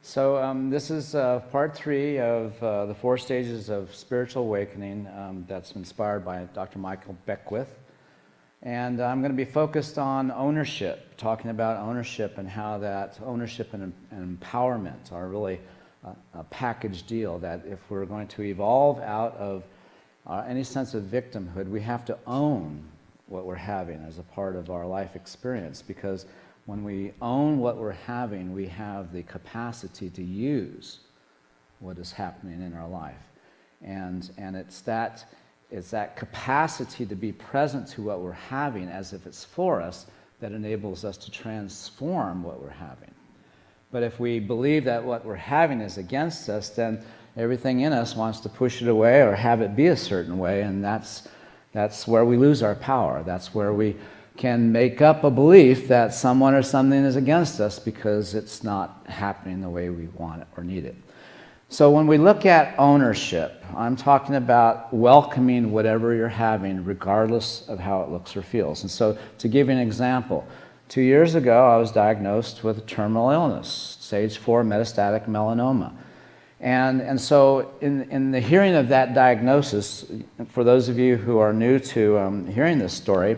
This is part 3 of the 4 stages of spiritual awakening that's inspired by Dr. Michael Beckwith. And I'm going to be focused on ownership, talking about ownership and how that ownership and empowerment are really a package deal, that if we're going to evolve out of any sense of victimhood, we have to own what we're having as a part of our life experience, because when we own what we're having, we have the capacity to use what is happening in our life. And it's that capacity to be present to what we're having as if it's for us that enables us to transform what we're having. But if we believe that what we're having is against us, then everything in us wants to push it away or have it be a certain way, and that's where we lose our power. That's where we can make up a belief that someone or something is against us because it's not happening the way we want it or need it. So when we look at ownership, I'm talking about welcoming whatever you're having regardless of how it looks or feels. And so to give you an example, 2 years ago I was diagnosed with a terminal illness, stage 4 metastatic melanoma. And so in the hearing of that diagnosis, for those of you who are new to hearing this story,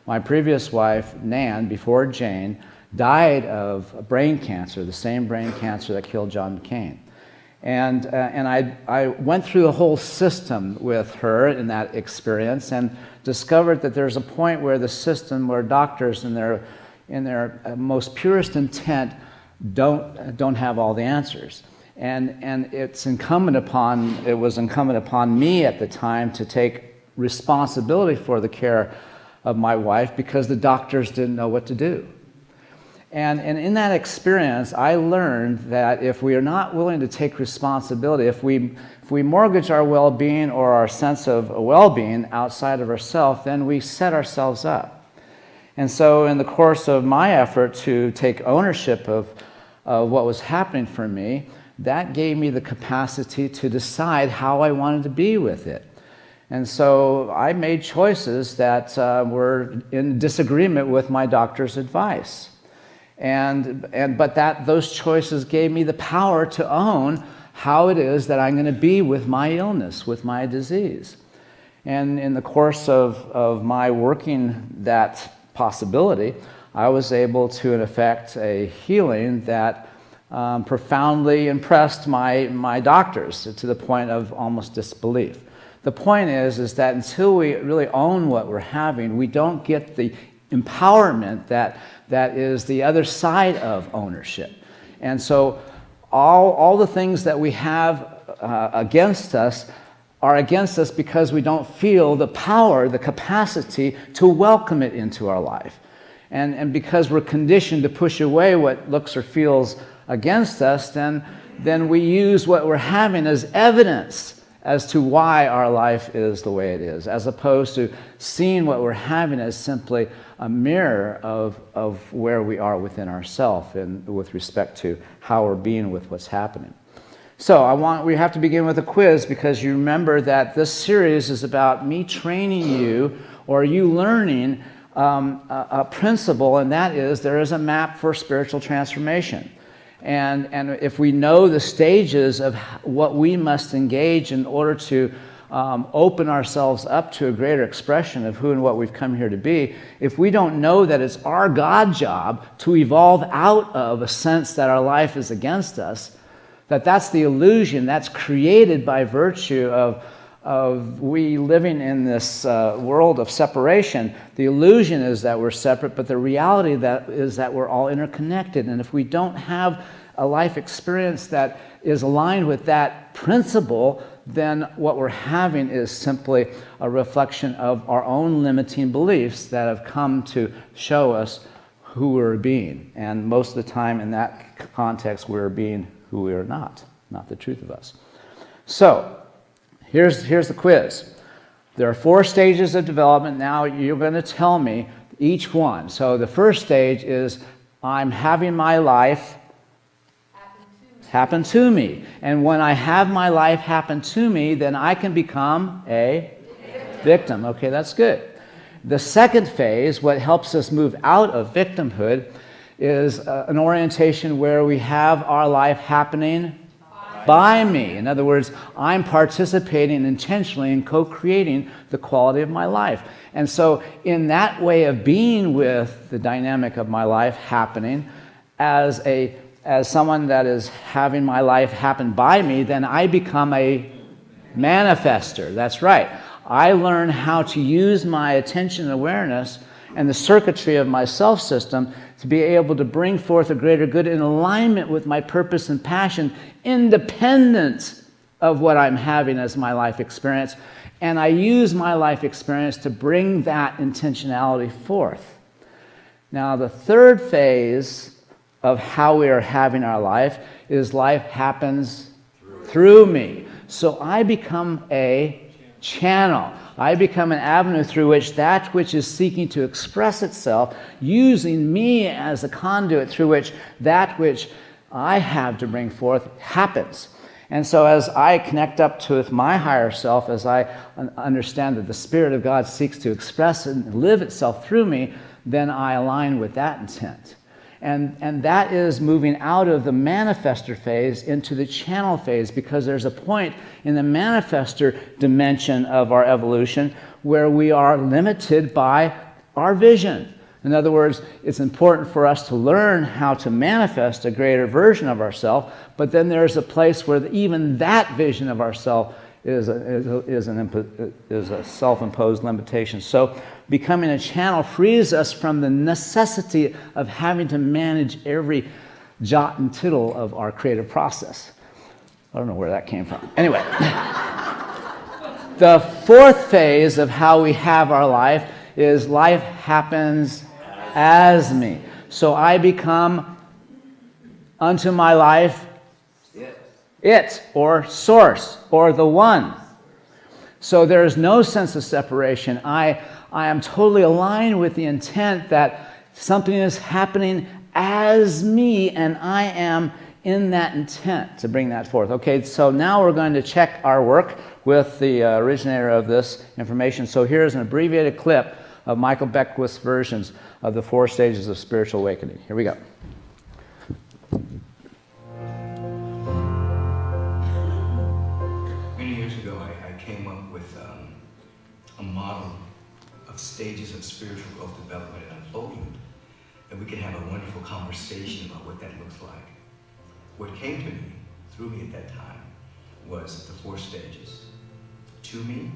my previous wife, Nan, before Jane, died of brain cancer, the same brain cancer that killed John McCain. And I went through the whole system with her in that experience and discovered that there's a point where the system, where doctors in their most purest intent don't have all the answers. And it was incumbent upon me at the time to take responsibility for the care of my wife, because the doctors didn't know what to do. And in that experience, I learned that if we are not willing to take responsibility, if we mortgage our well-being or our sense of well-being outside of ourselves, then we set ourselves up. And so in the course of my effort to take ownership of what was happening for me, that gave me the capacity to decide how I wanted to be with it. And so I made choices that were in disagreement with my doctor's advice. But those choices gave me the power to own how it is that I'm going to be with my illness, with my disease. And in the course of my working that possibility, I was able to, in effect, a healing that profoundly impressed my doctors to the point of almost disbelief. The point is that until we really own what we're having, we don't get the empowerment that is the other side of ownership. And so all the things that we have against us are against us because we don't feel the power, the capacity to welcome it into our life. And because we're conditioned to push away what looks or feels against us, then we use what we're having as evidence as to why our life is the way it is, as opposed to seeing what we're having as simply a mirror of where we are within ourselves and with respect to how we're being with what's happening. So we have to begin with a quiz, because you remember that this series is about me training you, or you learning a principle, and that is there is a map for spiritual transformation. And if we know the stages of what we must engage in order to open ourselves up to a greater expression of who and what we've come here to be, if we don't know that it's our God job to evolve out of a sense that our life is against us, that's the illusion that's created by virtue of we living in this world of separation. The illusion is that we're separate, but the reality is that we're all interconnected. And if we don't have a life experience that is aligned with that principle, then what we're having is simply a reflection of our own limiting beliefs that have come to show us who we're being. And most of the time in that context, we're being who we are not the truth of us. So, here's the quiz. There are 4 stages of development. Now you're going to tell me each one. So the first stage is I'm having my life happen to me. And when I have my life happen to me, then I can become a victim. Okay, that's good. The second phase, what helps us move out of victimhood, is an orientation where we have our life happening by me. In other words, I'm participating intentionally in co-creating the quality of my life. And so in that way of being with the dynamic of my life happening as someone that is having my life happen by me, then I become a manifester. That's right. I learn how to use my attention and awareness and the circuitry of my self system to be able to bring forth a greater good in alignment with my purpose and passion, independent of what I'm having as my life experience. And I use my life experience to bring that intentionality forth. Now, the third phase of how we are having our life is life happens through me. So I become a channel. I become an avenue through which that which is seeking to express itself, using me as a conduit through which that which I have to bring forth happens. And so as I connect up to with my higher self, as I understand that the Spirit of God seeks to express and live itself through me, then I align with that intent. And that is moving out of the manifester phase into the channel phase, because there's a point in the manifester dimension of our evolution where we are limited by our vision. In other words, it's important for us to learn how to manifest a greater version of ourselves, but then there's a place where even that vision of ourselves is a self-imposed limitation. So becoming a channel frees us from the necessity of having to manage every jot and tittle of our creative process. I don't know where that came from. Anyway, the fourth phase of how we have our life is life happens as me. So I become unto my life it, or source, or the one. So there is no sense of separation. I am totally aligned with the intent that something is happening as me, and I am in that intent to bring that forth. Okay, so now we're going to check our work with the originator of this information. So here's an abbreviated clip of Michael Beckwith's versions of the 4 stages of spiritual awakening. Here we go. Many years ago, I came up with a model of stages of spiritual growth, development, and unfoldment, that we could have a wonderful conversation about what that looks like. What came to me, through me at that time, was the 4 stages: to me,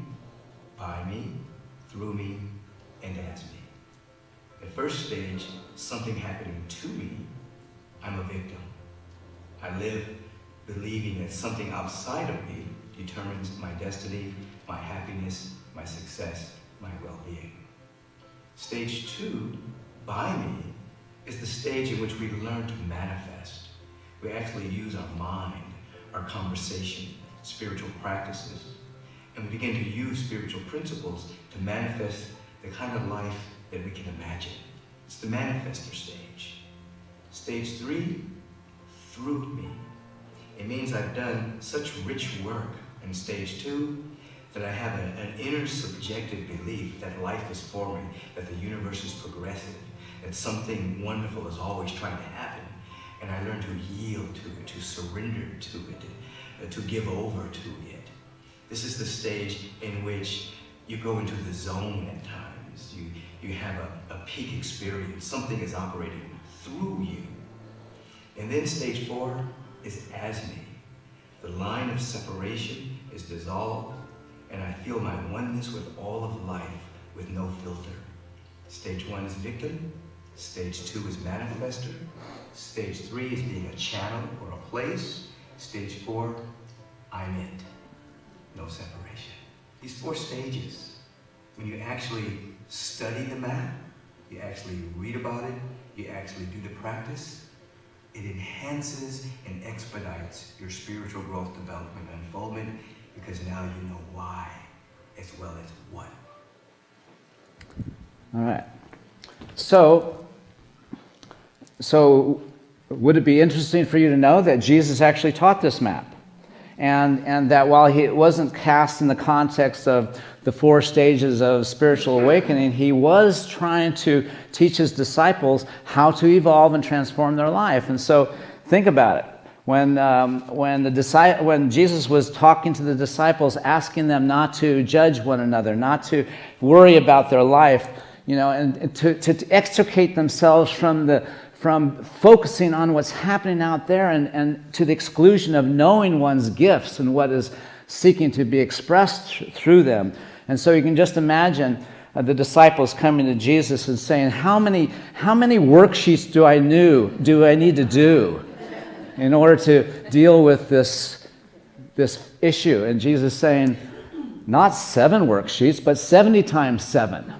by me, through me, and as me. The first stage, something happening to me, I'm a victim. I live believing that something outside of me determines my destiny, my happiness, my success, my well-being. Stage 2, by me, is the stage in which we learn to manifest. We actually use our mind, our conversation, spiritual practices, and we begin to use spiritual principles to manifest the kind of life that we can imagine. It's the manifester stage. Stage 3, through me. It means I've done such rich work in stage 2 that I have an inner subjective belief that life is for me, that the universe is progressive, that something wonderful is always trying to happen. And I learn to yield to it, to surrender to it, to give over to it. This is the stage in which you go into the zone at times. You have a peak experience. Something is operating through you. And then stage 4 is as me. The line of separation is dissolved, and I feel my oneness with all of life with no filter. Stage 1 is victim. Stage 2 is manifester. Stage 3 is being a channel or a place. Stage 4, I'm it. No separation. These 4 stages, when you actually study the map, you actually read about it, you actually do the practice, it enhances and expedites your spiritual growth, development, and unfoldment, because now you know why as well as what. All right. So would it be interesting for you to know that Jesus actually taught this map? and that while it wasn't cast in the context of the 4 stages of spiritual awakening, he was trying to teach his disciples how to evolve and transform their life. And so think about it. When Jesus was talking to the disciples, asking them not to judge one another, not to worry about their life, and to extricate themselves from focusing on what's happening out there and to the exclusion of knowing one's gifts and what is seeking to be expressed through them. And so you can just imagine the disciples coming to Jesus and saying, how many worksheets do I need to do in order to deal with this issue? And Jesus saying, not 7 worksheets, but 70 times 7.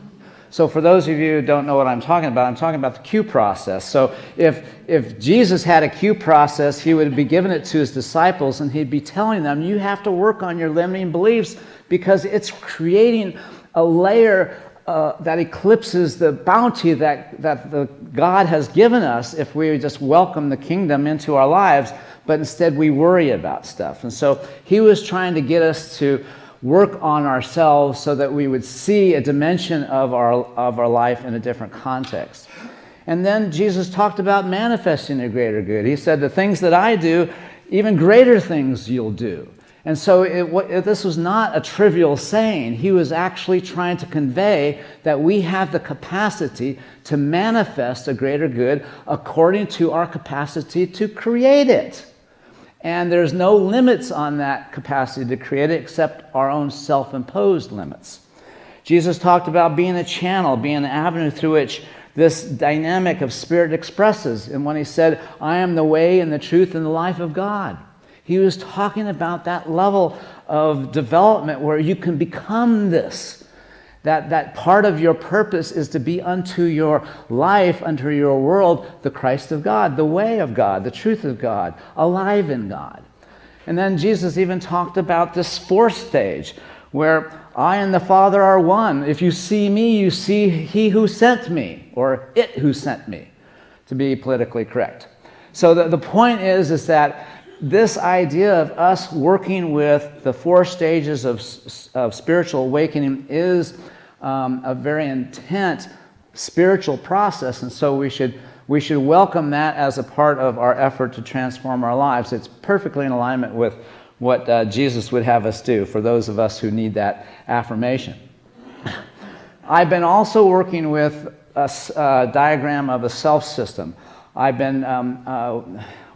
So for those of you who don't know what I'm talking about the Q process. So if Jesus had a Q process, he would be giving it to his disciples, and he'd be telling them, you have to work on your limiting beliefs because it's creating a layer that eclipses the bounty that the God has given us if we just welcome the kingdom into our lives, but instead we worry about stuff. And so he was trying to get us to work on ourselves so that we would see a dimension of our life in a different context. And then Jesus talked about manifesting a greater good. He said, the things that I do, even greater things you'll do. And so this was not a trivial saying. He was actually trying to convey that we have the capacity to manifest a greater good according to our capacity to create it. And there's no limits on that capacity to create it except our own self-imposed limits. Jesus talked about being a channel, being an avenue through which this dynamic of spirit expresses. And when he said, I am the way and the truth and the life of God, he was talking about that level of development where you can become this. That part of your purpose is to be unto your life, unto your world, the Christ of God, the way of God, the truth of God, alive in God. And then Jesus even talked about this 4th stage where I and the Father are one. If you see me, you see he who sent me, or it who sent me, to be politically correct. So the point is that this idea of us working with the 4 stages of spiritual awakening is a very intense spiritual process, and so we should welcome that as a part of our effort to transform our lives. It's perfectly in alignment with what Jesus would have us do for those of us who need that affirmation. I've been also working with a diagram of a self system. I've been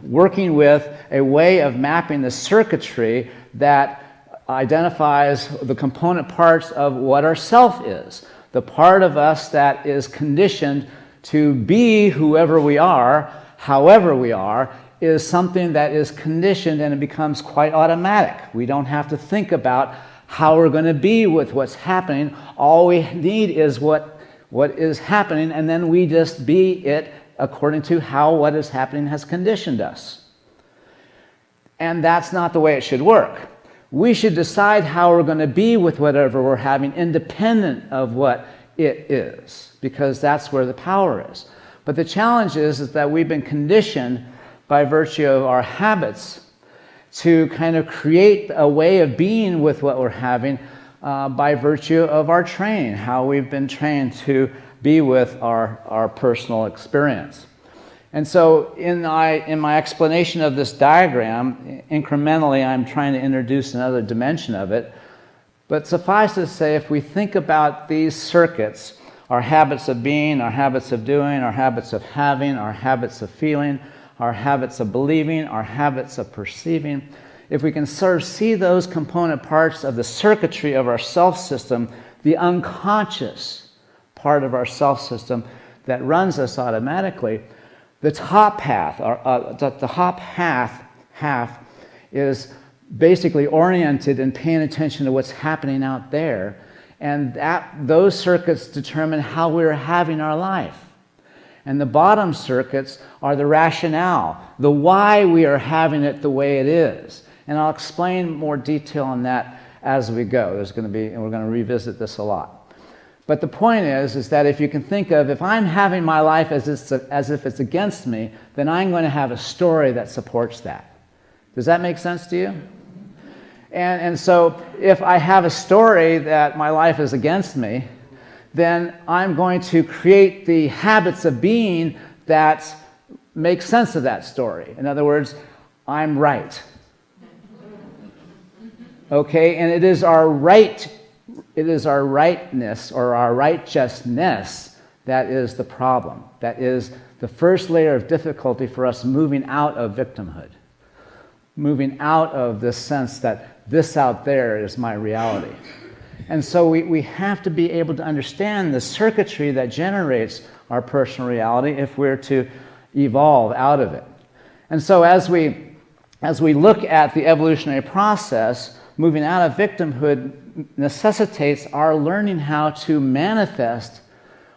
working with a way of mapping the circuitry that identifies the component parts of what our self is. The part of us that is conditioned to be whoever we are, however we are, is something that is conditioned and it becomes quite automatic. We don't have to think about how we're going to be with what's happening. All we need is what is happening, and then we just be it according to how what is happening has conditioned us. And that's not the way it should work. We should decide how we're going to be with whatever we're having, independent of what it is, because that's where the power is. But the challenge is that we've been conditioned by virtue of our habits to kind of create a way of being with what we're having by virtue of our training, how we've been trained to be with our personal experience. And so in my explanation of this diagram, incrementally I'm trying to introduce another dimension of it. But suffice to say, if we think about these circuits, our habits of being, our habits of doing, our habits of having, our habits of feeling, our habits of believing, our habits of perceiving, if we can sort of see those component parts of the circuitry of our self system, the unconscious part of our self system that runs us automatically, the top half, half is basically oriented and paying attention to what's happening out there, and those circuits determine how we're having our life. And the bottom circuits are the rationale, the why we are having it the way it is. And I'll explain more detail on that as we go. And we're going to revisit this a lot. But the point is that if you can think of, if I'm having my life as if it's against me, then I'm going to have a story that supports that. Does that make sense to you? And so if I have a story that my life is against me, then I'm going to create the habits of being that make sense of that story. In other words, I'm right. Okay, and it is our rightness or our righteousness that is the problem. That is the first layer of difficulty for us moving out of victimhood. Moving out of this sense that this out there is my reality. And so we have to be able to understand the circuitry that generates our personal reality if we're to evolve out of it. And so as we look at the evolutionary process, moving out of victimhood necessitates our learning how to manifest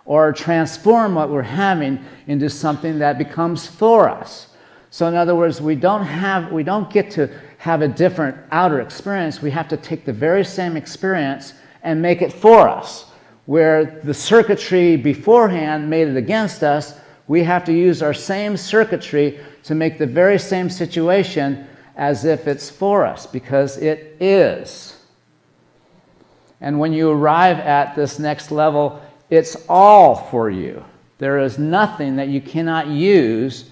or transform what we're having into something that becomes for us. So in other words, we don't get to have a different outer experience. We have to take the very same experience and make it for us. Where the circuitry beforehand made it against us, we have to use our same circuitry to make the very same situation as if it's for us, because it is. And when you arrive at this next level, it's all for you. There is nothing that you cannot use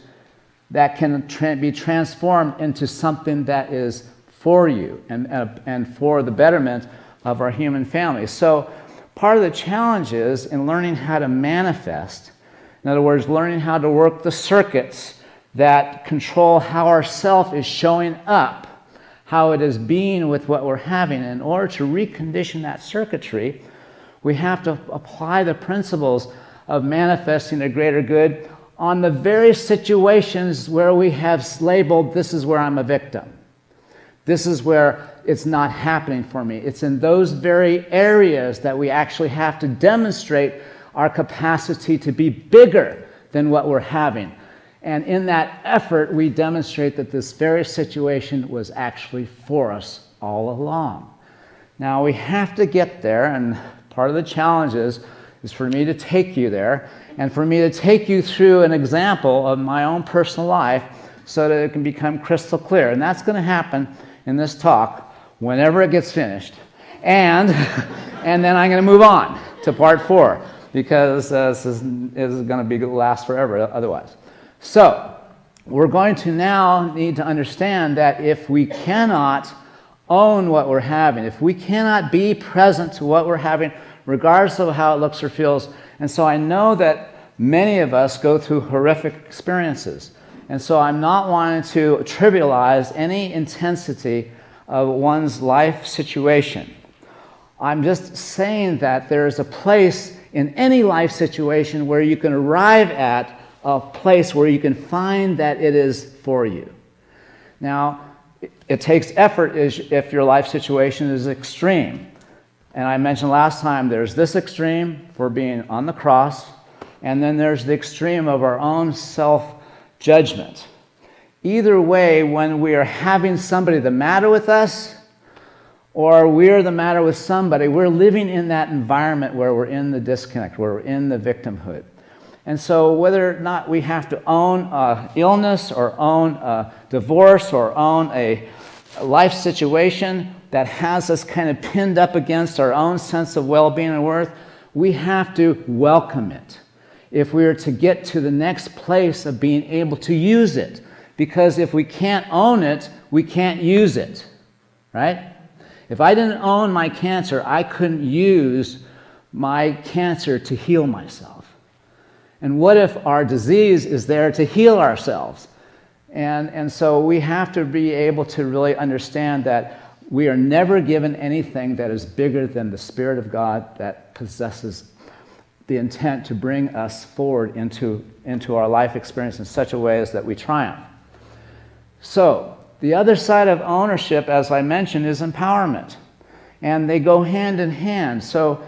that can be transformed into something that is for you and for the betterment of our human family. So part of the challenge is in learning how to manifest, in other words, learning how to work the circuits that control how our self is showing up, how it is being with what we're having. In order to recondition that circuitry, we have to apply the principles of manifesting a greater good on the very situations where we have labeled, this is where I'm a victim. This is where it's not happening for me. It's in those very areas that we actually have to demonstrate our capacity to be bigger than what we're having. And in that effort, we demonstrate that this very situation was actually for us all along. Now, we have to get there, and part of the challenge is for me to take you there, and for me to take you through an example of my own personal life so that it can become crystal clear. And that's going to happen in this talk whenever it gets finished. And then I'm going to move on to part 4, because this is going to last forever otherwise. So we're going to now need to understand that if we cannot own what we're having, if we cannot be present to what we're having, regardless of how it looks or feels. And so I know that many of us go through horrific experiences. And so I'm not wanting to trivialize any intensity of one's life situation. I'm just saying that there is a place in any life situation where you can arrive at a place where you can find that it is for you. Now, it takes effort if your life situation is extreme. And I mentioned last time, there's this extreme for being on the cross, and then there's the extreme of our own self-judgment. Either way, when we are having somebody the matter with us, or we're the matter with somebody, we're living in that environment where we're in the disconnect, where we're in the victimhood. And so whether or not we have to own illness or own a divorce or own a life situation that has us kind of pinned up against our own sense of well-being and worth, we have to welcome it if we are to get to the next place of being able to use it. Because if we can't own it, we can't use it, right? If I didn't own my cancer, I couldn't use my cancer to heal myself. And what if our disease is there to heal ourselves? And so we have to be able to really understand that we are never given anything that is bigger than the Spirit of God that possesses the intent to bring us forward into our life experience in such a way as that we triumph. So, the other side of ownership, as I mentioned, is empowerment. And they go hand in hand. So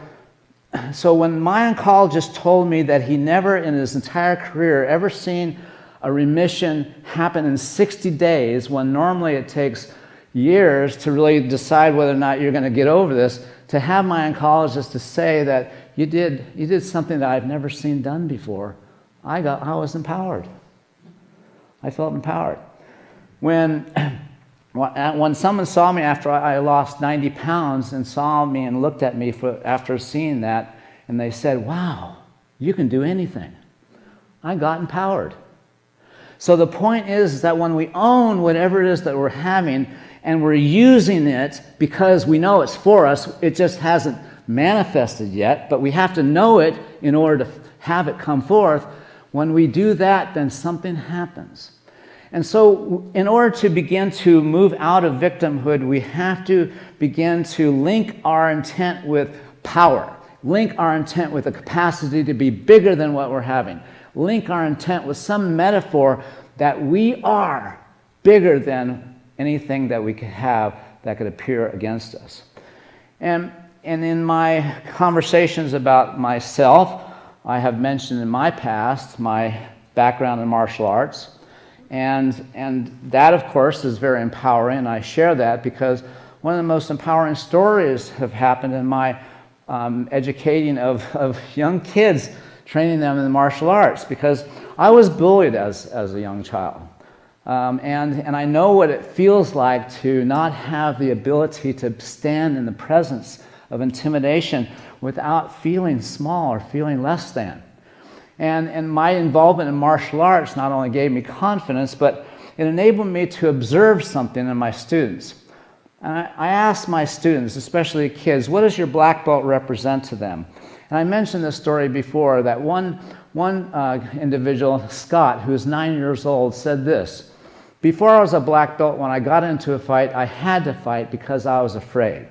when my oncologist told me that he never in his entire career ever seen a remission happen in 60 days, when normally it takes years to really decide whether or not you're going to get over this, to have my oncologist to say that you did something that I've never seen done before, I was empowered. I felt empowered. When When someone saw me after I lost 90 pounds and saw me and looked at me after seeing that, and they said, wow, you can do anything, I got empowered. So the point is that when we own whatever it is that we're having and we're using it because we know it's for us, it just hasn't manifested yet, but we have to know it in order to have it come forth. When we do that, then something happens. And so in order to begin to move out of victimhood, we have to begin to link our intent with power, link our intent with a capacity to be bigger than what we're having, link our intent with some metaphor that we are bigger than anything that we could have that could appear against us. And in my conversations about myself, I have mentioned in my past my background in martial arts. And that, of course, is very empowering, and I share that because one of the most empowering stories have happened in my educating of young kids, training them in the martial arts, because I was bullied as a young child. And I know what it feels like to not have the ability to stand in the presence of intimidation without feeling small or feeling less than. And my involvement in martial arts not only gave me confidence, but it enabled me to observe something in my students. And I asked my students, especially kids, what does your black belt represent to them? And I mentioned this story before, that one individual, Scott, who was 9 years old, said this: before I was a black belt, when I got into a fight, I had to fight because I was afraid.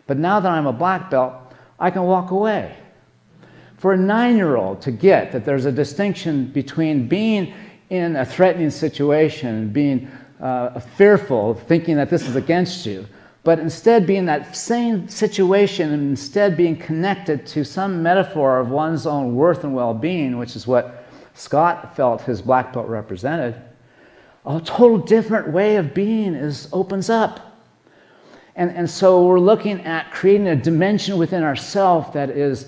But now that I'm a black belt, I can walk away. For a 9-year-old to get that there's a distinction between being in a threatening situation, being fearful, thinking that this is against you, but instead being that same situation and instead being connected to some metaphor of one's own worth and well-being, which is what Scott felt his black belt represented, a total different way of being opens up. And so we're looking at creating a dimension within ourselves that is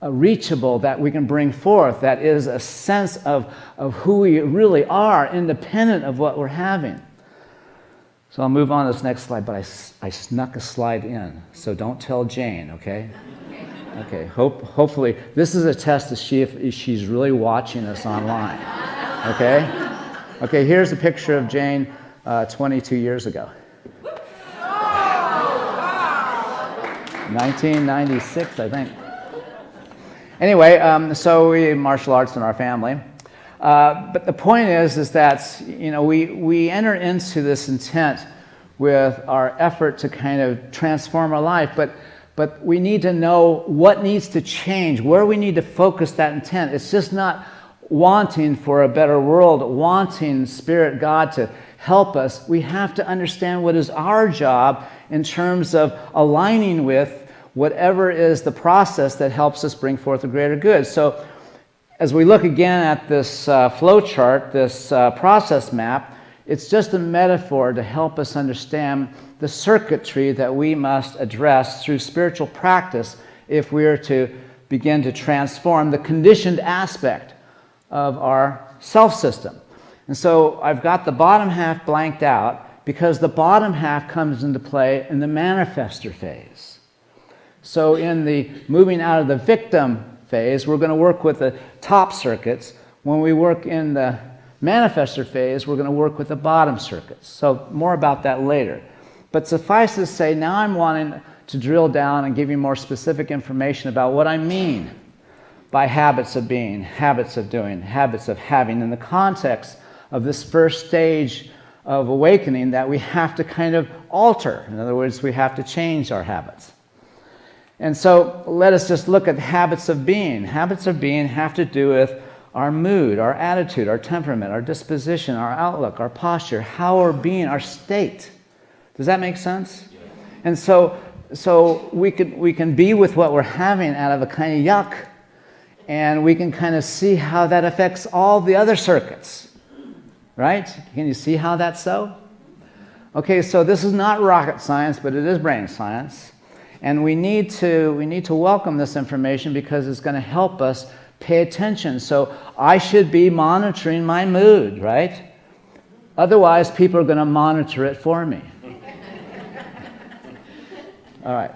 reachable, that we can bring forth, that is a sense of who we really are, independent of what we're having. So I'll move on to this next slide, but I snuck a slide in, so don't tell Jane, okay? Okay, hopefully, this is a test to see if she's really watching us online, okay? Okay, here's a picture of Jane 22 years ago. 1996, I think. Anyway, so we martial arts in our family. But the point is that, you know, we enter into this intent with our effort to kind of transform our life, but we need to know what needs to change, where we need to focus that intent. It's just not wanting for a better world, wanting Spirit God to help us. We have to understand what is our job in terms of aligning with whatever is the process that helps us bring forth a greater good. So as we look again at this flow chart, this process map, it's just a metaphor to help us understand the circuitry that we must address through spiritual practice if we are to begin to transform the conditioned aspect of our self-system. And so I've got the bottom half blanked out because the bottom half comes into play in the manifester phase. So in the moving out of the victim phase, we're going to work with the top circuits. When we work in the manifester phase, we're going to work with the bottom circuits. So more about that later. But suffice to say, now I'm wanting to drill down and give you more specific information about what I mean by habits of being, habits of doing, habits of having, in the context of this first stage of awakening that we have to kind of alter. In other words, we have to change our habits. And so let us just look at habits of being. Habits of being have to do with our mood, our attitude, our temperament, our disposition, our outlook, our posture, how we're being, our state. Does that make sense? And so we can be with what we're having out of a kind of yuck, and we can kind of see how that affects all the other circuits, right? Can you see how that's so? Okay, so this is not rocket science, but it is brain science. And we need to welcome this information because it's going to help us pay attention. So I should be monitoring my mood, right? Otherwise, people are going to monitor it for me. All right.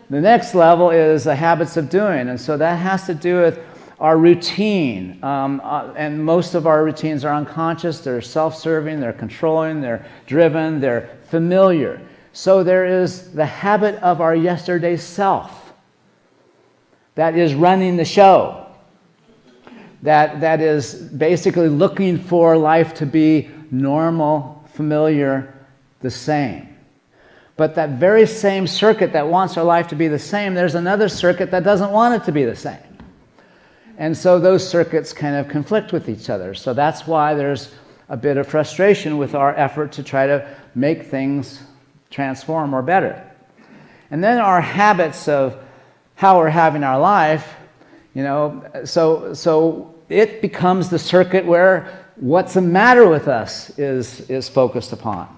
The next level is the habits of doing, and so that has to do with our routine. And most of our routines are unconscious. They're self-serving, they're controlling, they're driven, they're familiar. So there is the habit of our yesterday self that is running the show, that is basically looking for life to be normal, familiar, the same. But that very same circuit that wants our life to be the same, there's another circuit that doesn't want it to be the same. And so those circuits kind of conflict with each other. So that's why there's a bit of frustration with our effort to try to make things transform or better. And then our habits of how we're having our life, so it becomes the circuit where what's the matter with us is focused upon.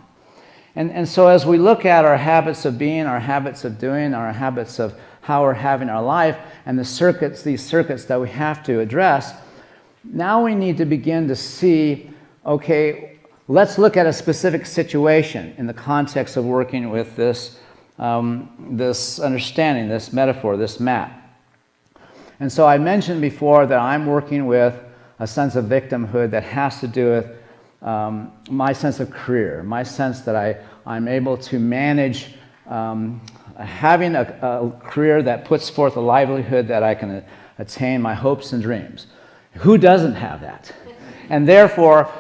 And so as we look at our habits of being, our habits of doing, our habits of how we're having our life, and these circuits that we have to address, now we need to begin to see, okay, let's look at a specific situation in the context of working with this understanding, this metaphor, this map. And so I mentioned before that I'm working with a sense of victimhood that has to do with my sense of career, my sense that I'm able to manage having a career that puts forth a livelihood that I can attain my hopes and dreams. Who doesn't have that? And therefore,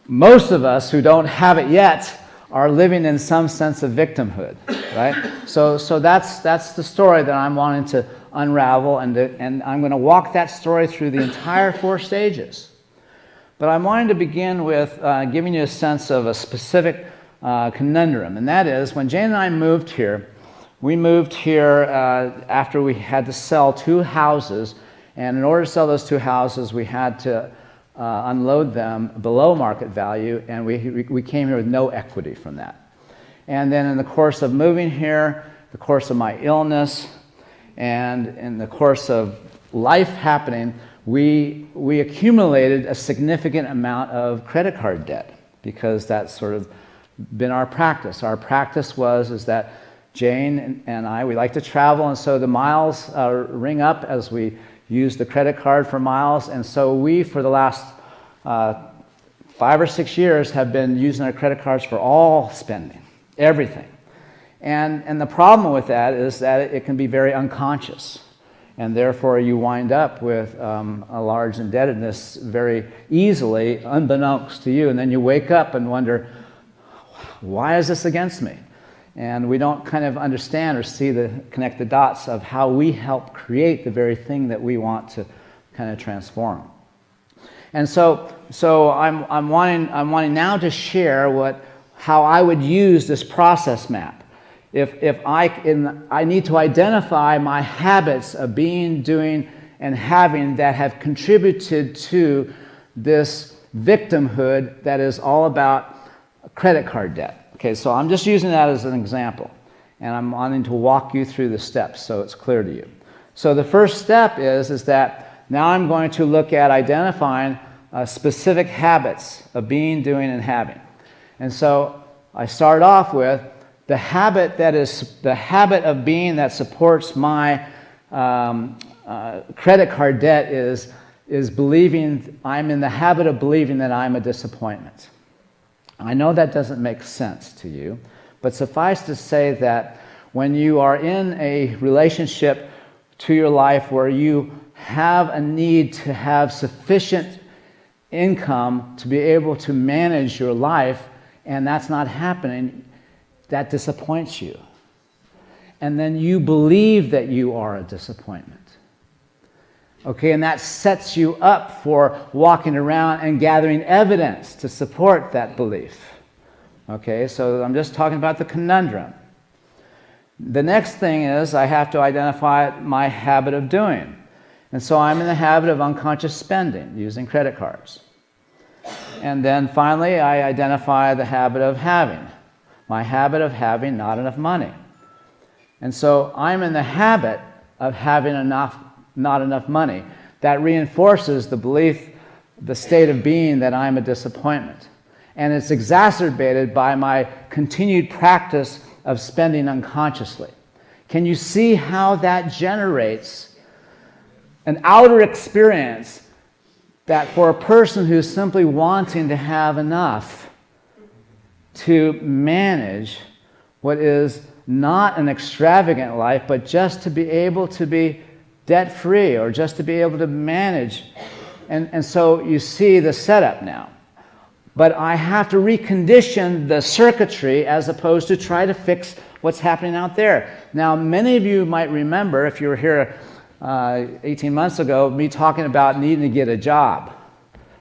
most of us who don't have it yet are living in some sense of victimhood, right? So that's the story that I'm wanting to unravel, and I'm going to walk that story through the entire 4 stages. But I'm wanting to begin with giving you a sense of a specific conundrum, and that is when Jane and I moved here, we moved here after we had to sell 2 houses, and in order to sell those 2 houses, we had to unload them below market value, and we came here with no equity from that. And then in the course of moving here, the course of my illness, and in the course of life happening, we accumulated a significant amount of credit card debt because that's sort of been our practice. Our practice is that Jane and I, we like to travel, and so the miles ring up as we use the credit card for miles, and so we, for the last 5 or 6 years, have been using our credit cards for all spending, everything. And the problem with that is that it can be very unconscious, and therefore you wind up with a large indebtedness very easily, unbeknownst to you, and then you wake up and wonder, why is this against me? And we don't kind of understand or connect the dots of how we help create the very thing that we want to kind of transform. And so I'm wanting now to share how I would use this process map. If I need to identify my habits of being, doing, and having that have contributed to this victimhood that is all about credit card debt. Okay, so I'm just using that as an example, and I'm wanting to walk you through the steps so it's clear to you. So the first step is that now I'm going to look at identifying specific habits of being, doing, and having. And so I start off with the habit of being that supports my credit card debt is believing, I'm in the habit of believing that I'm a disappointment. I know that doesn't make sense to you, but suffice to say that when you are in a relationship to your life where you have a need to have sufficient income to be able to manage your life, and that's not happening, that disappoints you. And then you believe that you are a disappointment. Okay, and that sets you up for walking around and gathering evidence to support that belief. Okay, so I'm just talking about the conundrum. The next thing is I have to identify my habit of doing. And so I'm in the habit of unconscious spending, using credit cards. And then finally, I identify the habit of having. My habit of having not enough money. And so I'm in the habit of having not enough money. That reinforces the belief, the state of being that I'm a disappointment. And it's exacerbated by my continued practice of spending unconsciously. Can you see how that generates an outer experience that for a person who's simply wanting to have enough to manage what is not an extravagant life, but just to be able to be debt-free or just to be able to manage. And so you see the setup now. But I have to recondition the circuitry as opposed to try to fix what's happening out there. Now, many of you might remember, if you were here 18 months ago, me talking about needing to get a job.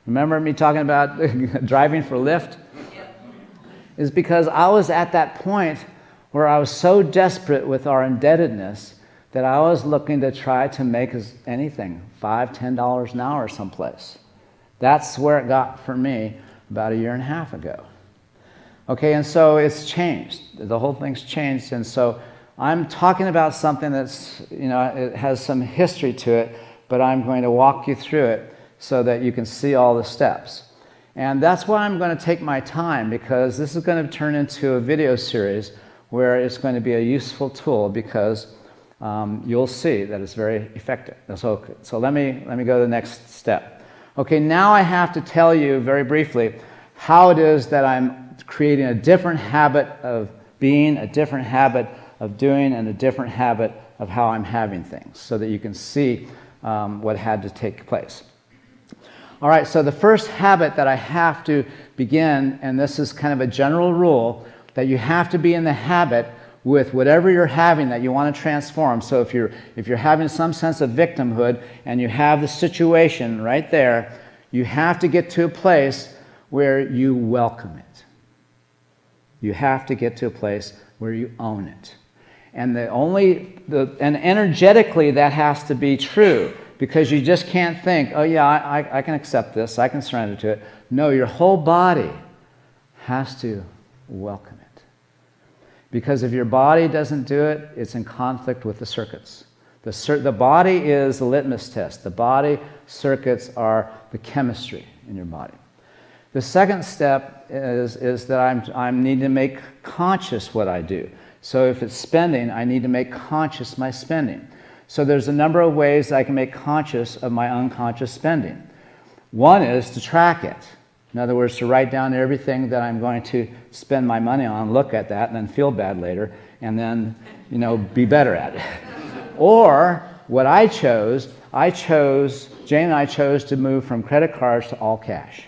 Remember me talking about driving for Lyft? Is because I was at that point where I was so desperate with our indebtedness that I was looking to try to make anything, $5, $10 an hour someplace. That's where it got for me about a year and a half ago. Okay, and so it's changed. The whole thing's changed, and so I'm talking about something that's, it has some history to it, but I'm going to walk you through it so that you can see all the steps. And that's why I'm going to take my time, because this is going to turn into a video series where it's going to be a useful tool, because you'll see that it's very effective. So let me go to the next step. Okay, now I have to tell you very briefly how it is that I'm creating a different habit of being, a different habit of doing, and a different habit of how I'm having things, so that you can see what had to take place. All right, so the first habit that I have to begin, and this is kind of a general rule, that you have to be in the habit with whatever you're having that you want to transform. So if you're having some sense of victimhood and you have the situation right there, you have to get to a place where you welcome it. You have to get to a place where you own it. And and energetically that has to be true, because you just can't think, oh yeah, I can accept this, I can surrender to it. No, your whole body has to welcome it. Because if your body doesn't do it, it's in conflict with the circuits. The body is the litmus test. The body circuits are the chemistry in your body. The second step is that I need to make conscious what I do. So if it's spending, I need to make conscious my spending. So there's a number of ways I can make conscious of my unconscious spending. One is to track it. In other words, to write down everything that I'm going to spend my money on, look at that, and then feel bad later, and then, be better at it. Or what Jane and I chose to move from credit cards to all cash.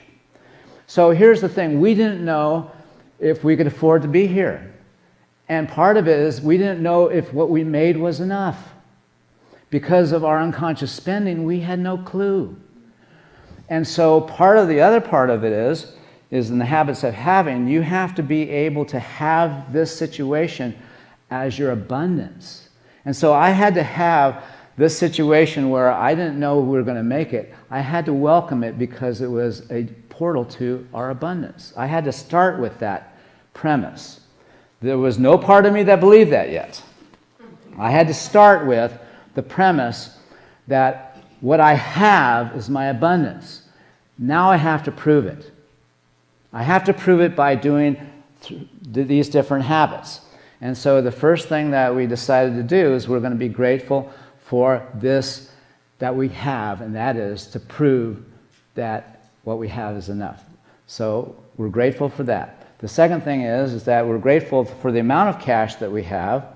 So here's the thing, we didn't know if we could afford to be here. And part of it is we didn't know if what we made was enough. Because of our unconscious spending, we had no clue. And so the other part of it is in the habits of having, you have to be able to have this situation as your abundance. And so I had to have this situation where I didn't know we were going to make it. I had to welcome it because it was a portal to our abundance. I had to start with that premise. There was no part of me that believed that yet. I had to start with the premise that what I have is my abundance. Now I have to prove it. I have to prove it by doing these different habits. And so the first thing that we decided to do is we're going to be grateful for this that we have, and that is to prove that what we have is enough. So we're grateful for that. The second thing is that we're grateful for the amount of cash that we have.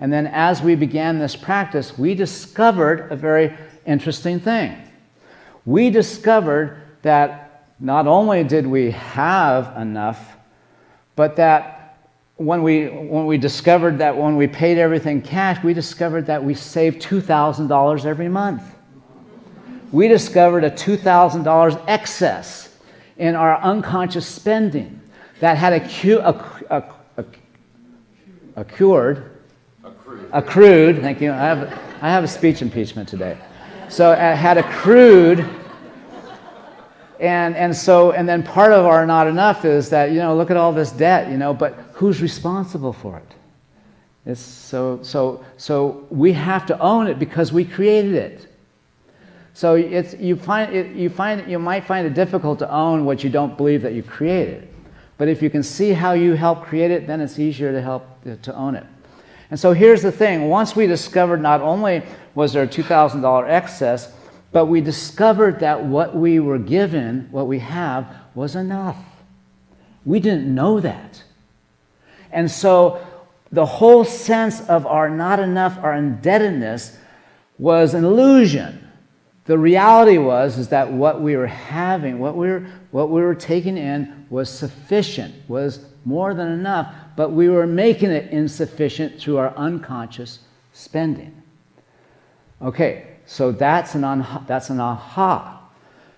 And then as we began this practice, we discovered a very interesting thing. We discovered that not only did we have enough, but that when we discovered that when we paid everything cash, we discovered that we saved $2,000 every month. We discovered a $2,000 excess in our unconscious spending that had accrued. Thank you. I have a speech impeachment today. So it had accrued, and then part of our not enough is that, look at all this debt, but who's responsible for it? It's so we have to own it because we created it. So you might find it difficult to own what you don't believe that you created. But if you can see how you helped create it, then it's easier to own it. And so here's the thing. Once we discovered not only was there a $2,000 excess, but we discovered that what we were given, what we have, was enough. We didn't know that. And so the whole sense of our not enough, our indebtedness, was an illusion. The reality is that what we were having, what we were taking in was sufficient, was more than enough, but we were making it insufficient through our unconscious spending. Okay, so that's an aha.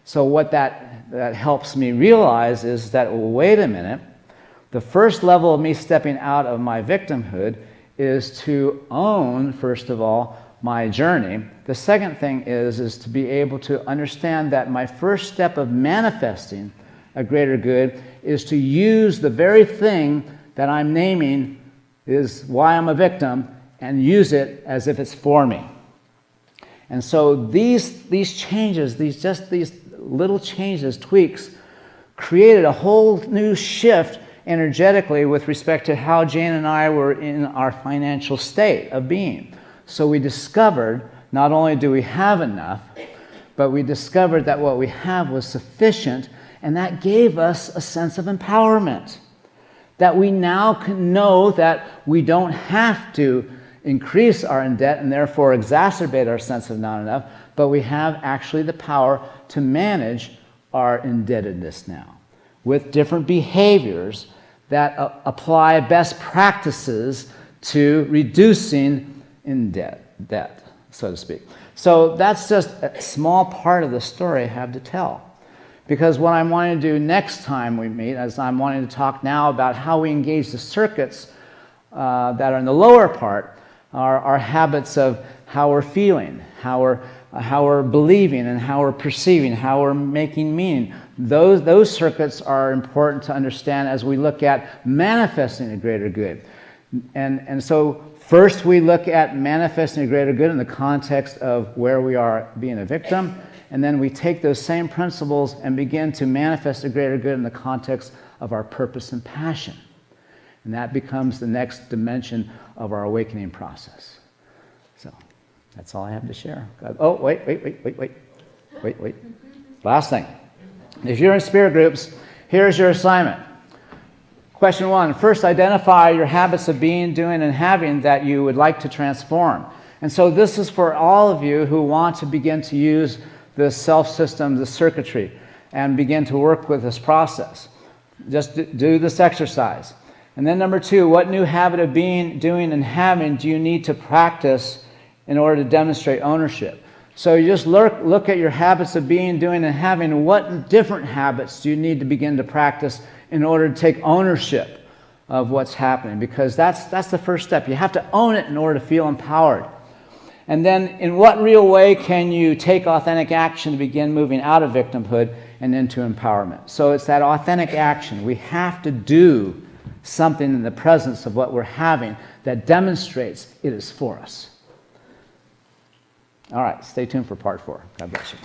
So what that helps me realize is that, well, wait a minute, the first level of me stepping out of my victimhood is to own, first of all, my journey. The second thing is to be able to understand that my first step of manifesting a greater good is to use the very thing that I'm naming is why I'm a victim and use it as if it's for me. And so these changes, these little changes, tweaks, created a whole new shift energetically with respect to how Jane and I were in our financial state of being. So we discovered not only do we have enough, but we discovered that what we have was sufficient, and that gave us a sense of empowerment. That we now can know that we don't have to increase our debt and therefore exacerbate our sense of not enough, but we have actually the power to manage our indebtedness now with different behaviors that apply best practices to reducing in debt, so to speak. So that's just a small part of the story I have to tell. Because what I'm wanting to do next time we meet, as I'm wanting to talk now about how we engage the circuits that are in the lower part, are our habits of how we're feeling, how we're believing, and how we're perceiving, how we're making meaning. Those circuits are important to understand as we look at manifesting a greater good. And so first we look at manifesting a greater good in the context of where we are being a victim, and then we take those same principles and begin to manifest a greater good in the context of our purpose and passion. And that becomes the next dimension of our awakening process. So that's all I have to share. Oh, wait. Last thing. If you're in spirit groups, here's your assignment. Question 1, first identify your habits of being, doing, and having that you would like to transform. And so this is for all of you who want to begin to use the self-system, the circuitry, and begin to work with this process. Just do this exercise. And then number 2, what new habit of being, doing, and having do you need to practice in order to demonstrate ownership? So you just look at your habits of being, doing, and having. What different habits do you need to begin to practice in order to take ownership of what's happening? Because that's the first step. You have to own it in order to feel empowered. And then in what real way can you take authentic action to begin moving out of victimhood and into empowerment? So it's that authentic action. We have to do something in the presence of what we're having that demonstrates it is for us. All right, stay tuned for part 4. God bless you.